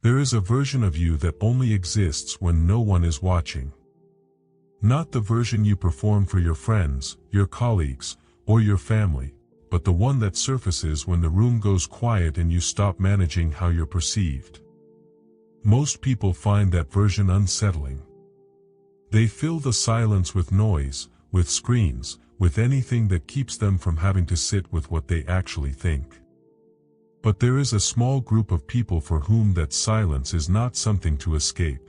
There is a version of you that only exists when no one is watching. Not the version you perform for your friends, your colleagues, or your family, but the one that surfaces when the room goes quiet and you stop managing how you're perceived. Most people find that version unsettling. They fill the silence with noise, with screens, with anything that keeps them from having to sit with what they actually think. But there is a small group of people for whom that silence is not something to escape.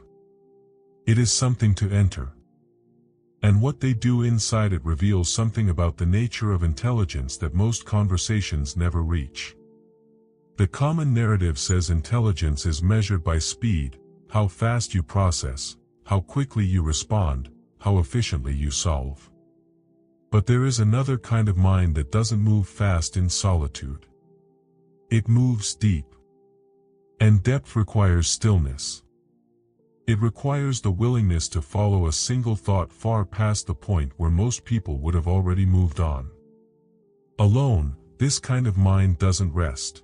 It is something to enter. And what they do inside it reveals something about the nature of intelligence that most conversations never reach. The common narrative says intelligence is measured by speed, how fast you process, how quickly you respond, how efficiently you solve. But there is another kind of mind that doesn't move fast in solitude. It moves deep. And depth requires stillness. It requires the willingness to follow a single thought far past the point where most people would have already moved on. Alone, this kind of mind doesn't rest.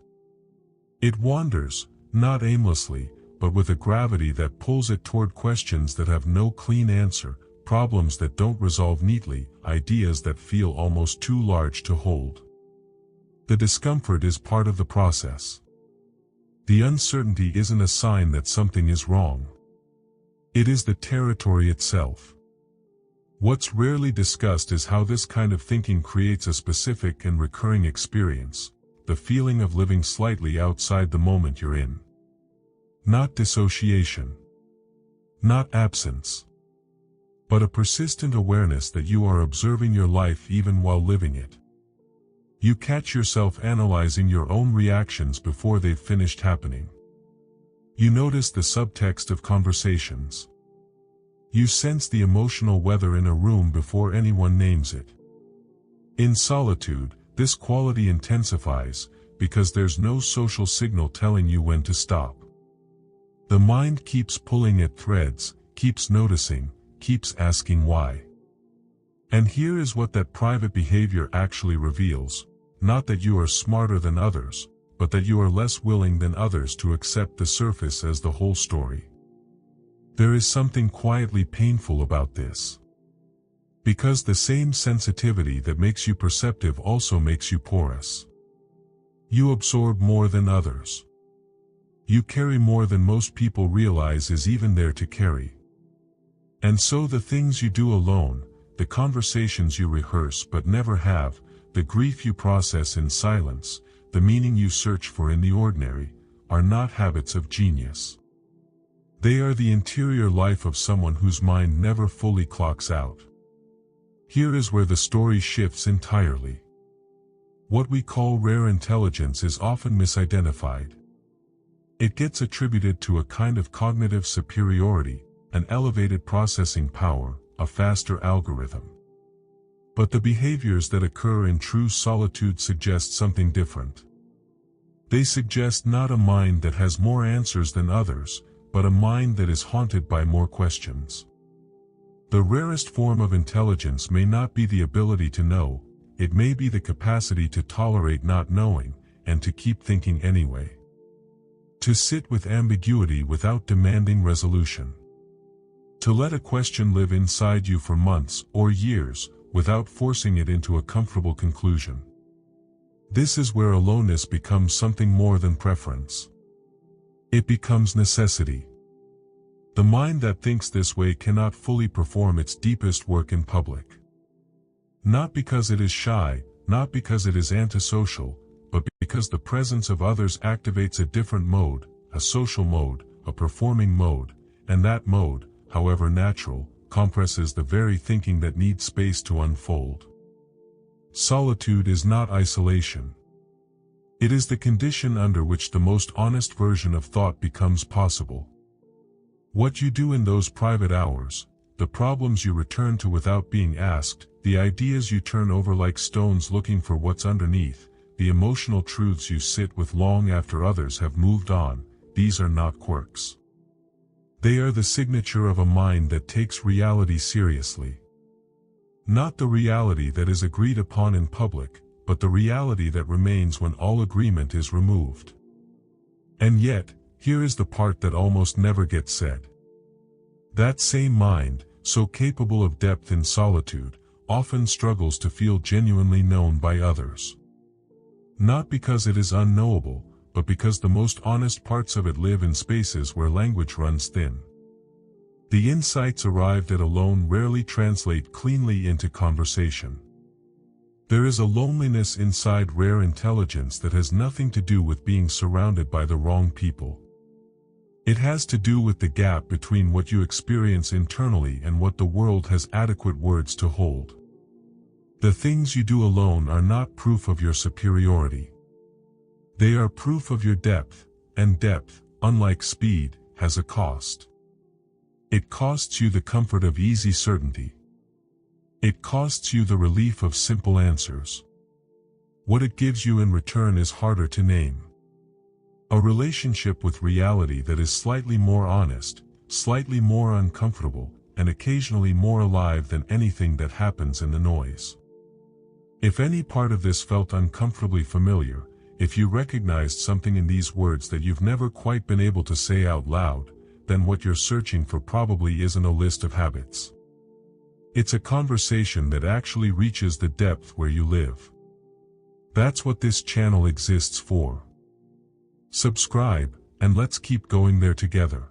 It wanders, not aimlessly, but with a gravity that pulls it toward questions that have no clean answer, problems that don't resolve neatly, ideas that feel almost too large to hold. The discomfort is part of the process. The uncertainty isn't a sign that something is wrong. It is the territory itself. What's rarely discussed is how this kind of thinking creates a specific and recurring experience, the feeling of living slightly outside the moment you're in. Not dissociation. Not absence. But a persistent awareness that you are observing your life even while living it. You catch yourself analyzing your own reactions before they've finished happening. You notice the subtext of conversations. You sense the emotional weather in a room before anyone names it. In solitude, this quality intensifies, because there's no social signal telling you when to stop. The mind keeps pulling at threads, keeps noticing, keeps asking why. And here is what that private behavior actually reveals, not that you are smarter than others, but that you are less willing than others to accept the surface as the whole story. There is something quietly painful about this. Because the same sensitivity that makes you perceptive also makes you porous. You absorb more than others. You carry more than most people realize is even there to carry. And so the things you do alone, the conversations you rehearse but never have, the grief you process in silence, the meaning you search for in the ordinary, are not habits of genius. They are the interior life of someone whose mind never fully clocks out. Here is where the story shifts entirely. What we call rare intelligence is often misidentified. It gets attributed to a kind of cognitive superiority, an elevated processing power, a faster algorithm. But the behaviors that occur in true solitude suggest something different. They suggest not a mind that has more answers than others, but a mind that is haunted by more questions. The rarest form of intelligence may not be the ability to know, it may be the capacity to tolerate not knowing, and to keep thinking anyway. To sit with ambiguity without demanding resolution. To let a question live inside you for months or years, without forcing it into a comfortable conclusion. This is where aloneness becomes something more than preference. It becomes necessity. The mind that thinks this way cannot fully perform its deepest work in public. Not because it is shy, not because it is antisocial, but because the presence of others activates a different mode, a social mode, a performing mode, and that mode, however natural, compresses the very thinking that needs space to unfold. Solitude is not isolation. It is the condition under which the most honest version of thought becomes possible. What you do in those private hours, the problems you return to without being asked, the ideas you turn over like stones looking for what's underneath, the emotional truths you sit with long after others have moved on, these are not quirks. They are the signature of a mind that takes reality seriously. Not the reality that is agreed upon in public, but the reality that remains when all agreement is removed. And yet, here is the part that almost never gets said. That same mind, so capable of depth in solitude, often struggles to feel genuinely known by others. Not because it is unknowable, but because the most honest parts of it live in spaces where language runs thin. The insights arrived at alone rarely translate cleanly into conversation. There is a loneliness inside rare intelligence that has nothing to do with being surrounded by the wrong people. It has to do with the gap between what you experience internally and what the world has adequate words to hold. The things you do alone are not proof of your superiority. They are proof of your depth, and depth, unlike speed, has a cost. It costs you the comfort of easy certainty. It costs you the relief of simple answers. What it gives you in return is harder to name. A relationship with reality that is slightly more honest, slightly more uncomfortable, and occasionally more alive than anything that happens in the noise. If any part of this felt uncomfortably familiar, if you recognized something in these words that you've never quite been able to say out loud, then what you're searching for probably isn't a list of habits. It's a conversation that actually reaches the depth where you live. That's what this channel exists for. Subscribe, and let's keep going there together.